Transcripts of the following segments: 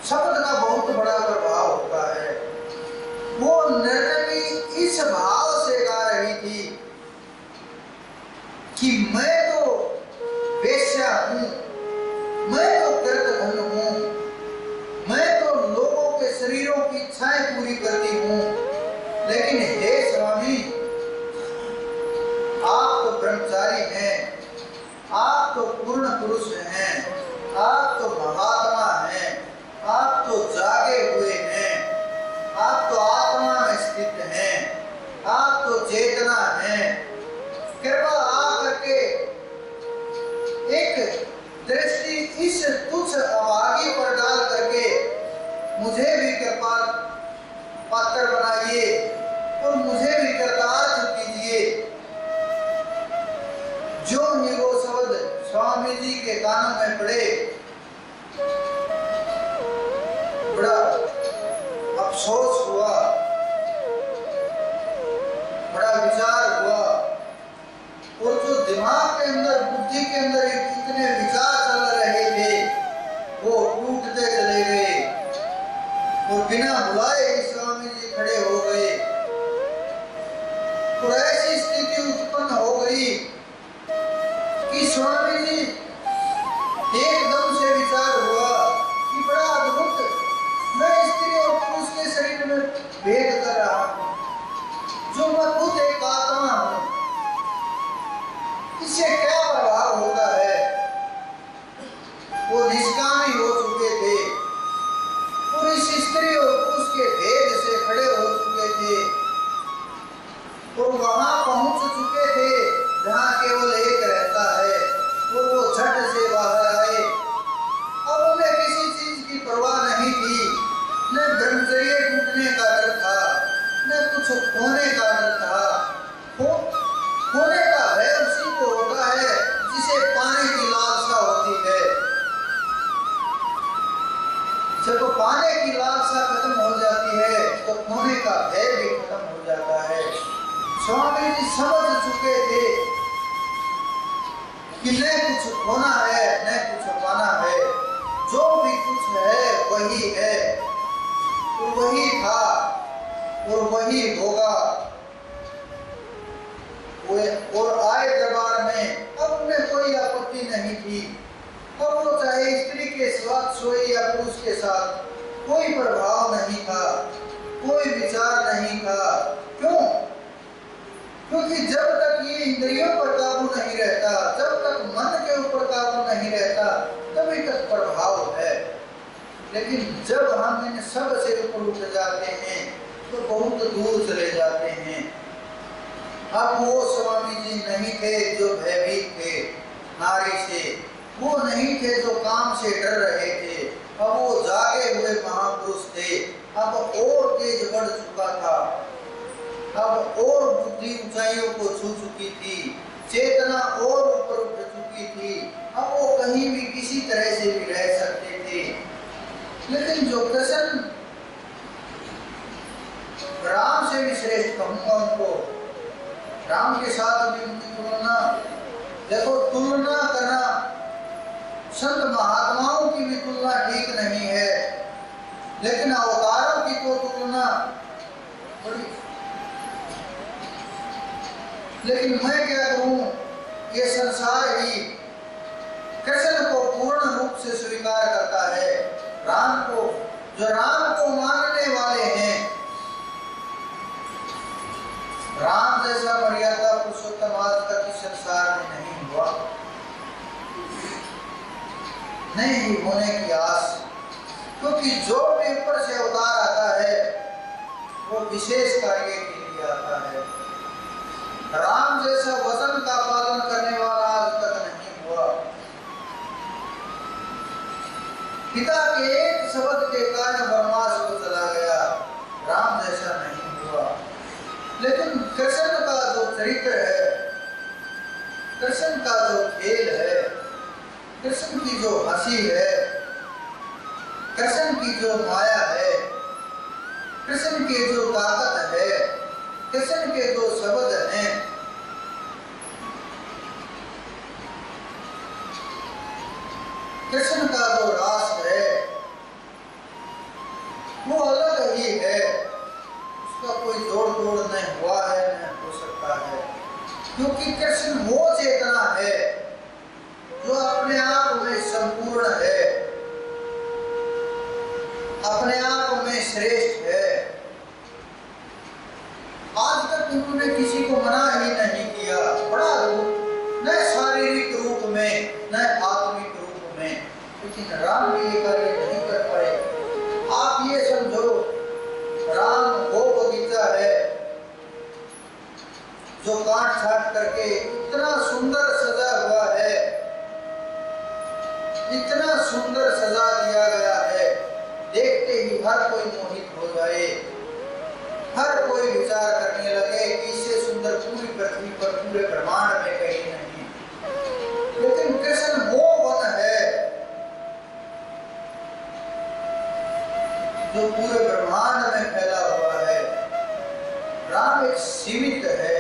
शब्द का बहुत बड़ा प्रभाव होता है। वो नर्तकी इस भाव से गा रही थी कि मैं तो वेश्या हूँ, मैं तो गर्दभन हूँ, मैं तो लोगों के शरीरों की इच्छाएं पूरी करती हूँ, लेकिन हे स्वामी, आप तो ब्रह्मचारी हैं, आप तो पूर्ण पुरुष हैं, आप तो महात्मा हैं, आप तो जागे हुए हैं, आप तो आत्मा में स्थित हैं, आप तो चेतना हैं। कृपा आकर के एक दृष्टि इस तुच्छ अभागी पर डाल करके मुझे भी कृपा पात्र बनाइए और मुझे भी कृतार्थ कीजिए। जो ही वो शब्द स्वामी जी के कानों में पड़े, बड़ा अफसोस हुआ, बड़ा विचार हुआ, और जो दिमाग के अंदर, बुद्धि के अंदर इतने विचार चल रहे थे वो टूटते चले गए और बिना बुलाए ही स्वामी जी खड़े हो गए। और ऐसी स्थिति उत्पन्न हो गई कि स्वामी जी एकदम से विचार हुआ कि बड़ा अद्भुत, मैं स्त्री और पुरुष के शरीर में भेद कर रहा हूँ, जो मैं खुद एक आत्मा हूँ, इससे क्या प्रभाव होता है। वो निष्कामी हो चुके थे और इस स्त्री और पुरुष के भेद से खड़े हो चुके थे और वहां पहुंच चुके थे जहां केवल एक रहता है, और वो झट से बाहर आए। अब उन्हें किसी चीज की परवाह नहीं थी, न ब्रह्मचर्य टूटने का डर था, न कुछ खोने का डर था। खोने का भय उसी को होता है जिसे पाने की लालसा होती है। जब पाने की लालसा खत्म हो जाती है तो खोने का भय भी खत्म हो जाता है। स्वामी जी समझ चुके थे कि न कुछ खोना है न कुछ पाना है, जो भी कुछ है वही है और वही था और वही होगा। और आए दरबार में अब उन्हें कोई आपत्ति नहीं थी। अब वो चाहे स्त्री के साथ सोए या पुरुष के साथ, कोई प्रभाव नहीं था, कोई विचार नहीं था। क्यों? क्योंकि जब तक ये इंद्रियों पर काबू नहीं रहता, जब तक मन के ऊपर काबू नहीं रहता, तभी तक प्रभाव है। लेकिन जब हम इन सब से ऊपर उठ जाते हैं तो बहुत दूर चले जाते हैं। अब वो स्वामी जी नहीं थे जो भयभीत थे नारी से, वो नहीं थे जो काम से डर रहे थे, अब वो जागे हुए महापुरुष थे। अब और तेज बढ़ चुका था, अब और बुद्धि ऊंचाइयों को छू चुकी थी, चेतना और ऊपर उठ चुकी थी। अब वो कहीं भी किसी तरह से भी रह सकते थे। लेकिन जो कृष्ण, राम से भी श्रेष्ठ कहूंगा उनको, राम के साथ भी उनकी तुलना, देखो तुलना करना, संत महात्माओं की भी तुलना ठीक नहीं है, लेकिन अवतारों की तो तुलना बड़ी। लेकिन मैं क्या करूं, ये संसार ही कृष्ण को पूर्ण रूप से स्वीकार करता है। राम को, जो राम को मानने वाले हैं, राम जैसा मर्यादा पुरुषोत्तम आज तक इस संसार में नहीं हुआ, नहीं होने की आस। क्योंकि जो भी ऊपर से अवतार आता है वो विशेष कार्य के लिए आता है। राम जैसा वचन का पालन करने वाला आज तक नहीं हुआ। पिता के एक शब्द के कारण वनवास को चला गया, राम जैसा नहीं हुआ। लेकिन कृष्ण का जो चरित्र है, कृष्ण का जो खेल है, कृष्ण की जो हंसी है, कृष्ण की जो माया है, कृष्ण की जो ताकत है, कृष्ण के जो शब्द हैं, कृष्ण का जो रास है, वो अलग ही है, उसका कोई जोड़ तोड़ नहीं हुआ है, नहीं हो सकता है, क्योंकि कृष्ण वो चेतना है जो अपने आप में संपूर्ण है, अपने आप में श्रेष्ठ है। आज तक उन्होंने किसी को मना ही नहीं किया, बड़ा रूप, न शारीरिक रूप में न आत्मिक रूप में, लेकिन राम भी ये कार्य नहीं कर पाए। आप ये समझो, राम वो बगीचा है जो काट छाट करके इतना सुंदर सजा हुआ है, इतना सुंदर सजा दिया गया है, देखते ही हर कोई मोहित हो जाए, हर कोई विचार करने लगे कि इससे सुंदर पूरी पृथ्वी पर पूरे ब्रह्मांड में कहीं नहीं। लेकिन कृष्ण वो वन है जो पूरे ब्रह्मांड में फैला हुआ है, राम एक सीमित है।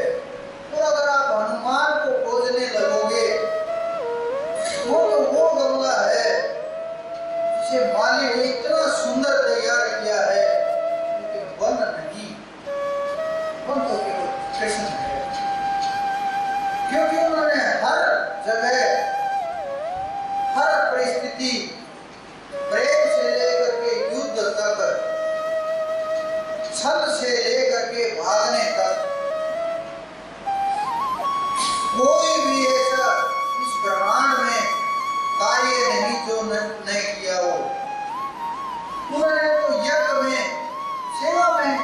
और अगर आप हनुमान को खोजने लगोगे तो वो गमला है जिसे माली ने इतना सुंदर तैयार किया है, लेकिन वन नहीं, वन तो केवल कृष्ण है, क्योंकि उन्होंने हर जगह हर परिस्थिति प्रेम से लेकर के युद्ध तक, छल से लेकर के भागने तक, कोई भी ऐसा इस ब्रह्मांड में कार्य नहीं जो नहीं किया हो। उन्होंने तो यज्ञ में, सेवा में,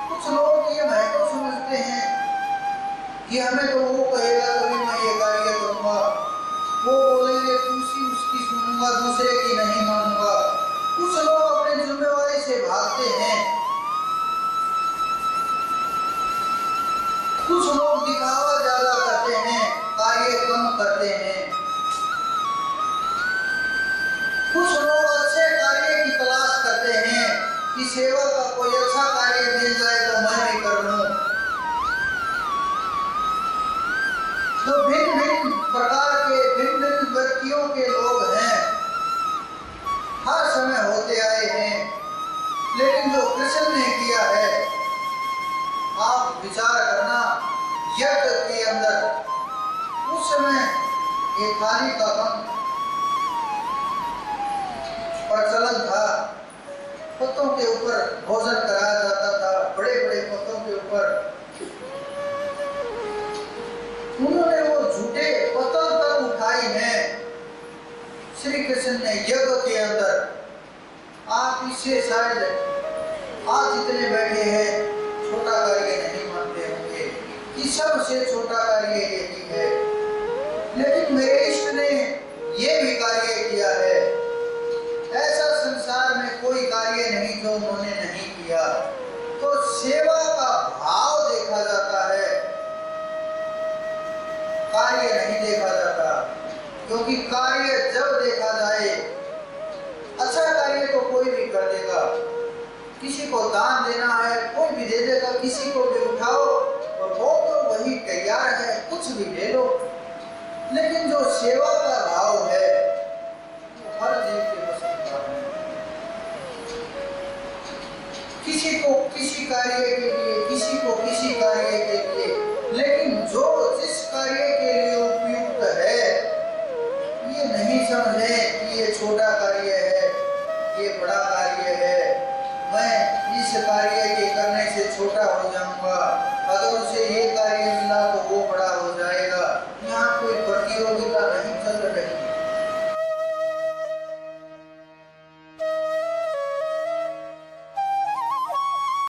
कुछ लोग ये महत्व समझते हैं कि हमें तो वो कहेगा तभी मैं ये कार्य करूंगा, वो बोलेंगे दूसरी उसकी सुनूंगा, दूसरे की नहीं मानूंगा। कुछ लोग अपनी जिम्मेवारी से भागते हैं, कुछ लोग दिखावा ज्यादा करते हैं, कार्य कम करते हैं, कुछ लोग अच्छे कार्य की तलाश करते हैं कि सेवा का कोई अच्छा कार्य मिल जाए तो मैं भी कर लूं। तो भिन्न भिन्न प्रकार के, भिन्न भिन्न व्यक्तियों के लोग हैं, हर समय होते आए हैं, लेकिन जो कृष्ण ने किया है, आप विचार करना, यज्ञ के अंदर उस समय ये थाली का कम प्रचलन था, पत्तों के ऊपर भोजन कराया जाता था, बड़े बड़े पत्तों के ऊपर। उन्होंने वो झूठे पत्तल तक उठाई हैं श्री कृष्ण ने यज्ञ के अंदर। आप इससे शायद आज जितने बैठे हैं छोटा कार्य नहीं मानते होंगे कि सबसे छोटा कार्य यही है, लेकिन मेरे इष्ट ने ये भी कार्य किया है। ऐसा संसार में कोई कार्य नहीं जो उन्होंने नहीं किया। तो सेवा का भाव देखा जाता है, कार्य नहीं देखा जाता, क्योंकि कार्य जब देखा जाए, अच्छा कार्य तो कोई भी कर देगा, किसी को दान देना है कोई भी दे देगा, किसी को भी उठाओ और वो तो वही तैयार है, कुछ भी ले लो। लेकिन जो सेवा का भाव है वो हर जीव के बस की बात है। किसी को किसी कार्य के लिए, किसी को किसी कार्य के लिए, लेकिन जो जिस कार्य के लिए उपयुक्त है, ये नहीं समझे कि ये छोटा कार्य है, ये बड़ा कार्य है, मैं इस कार्य के करने से छोटा हो जाऊंगा। अगर उसे ये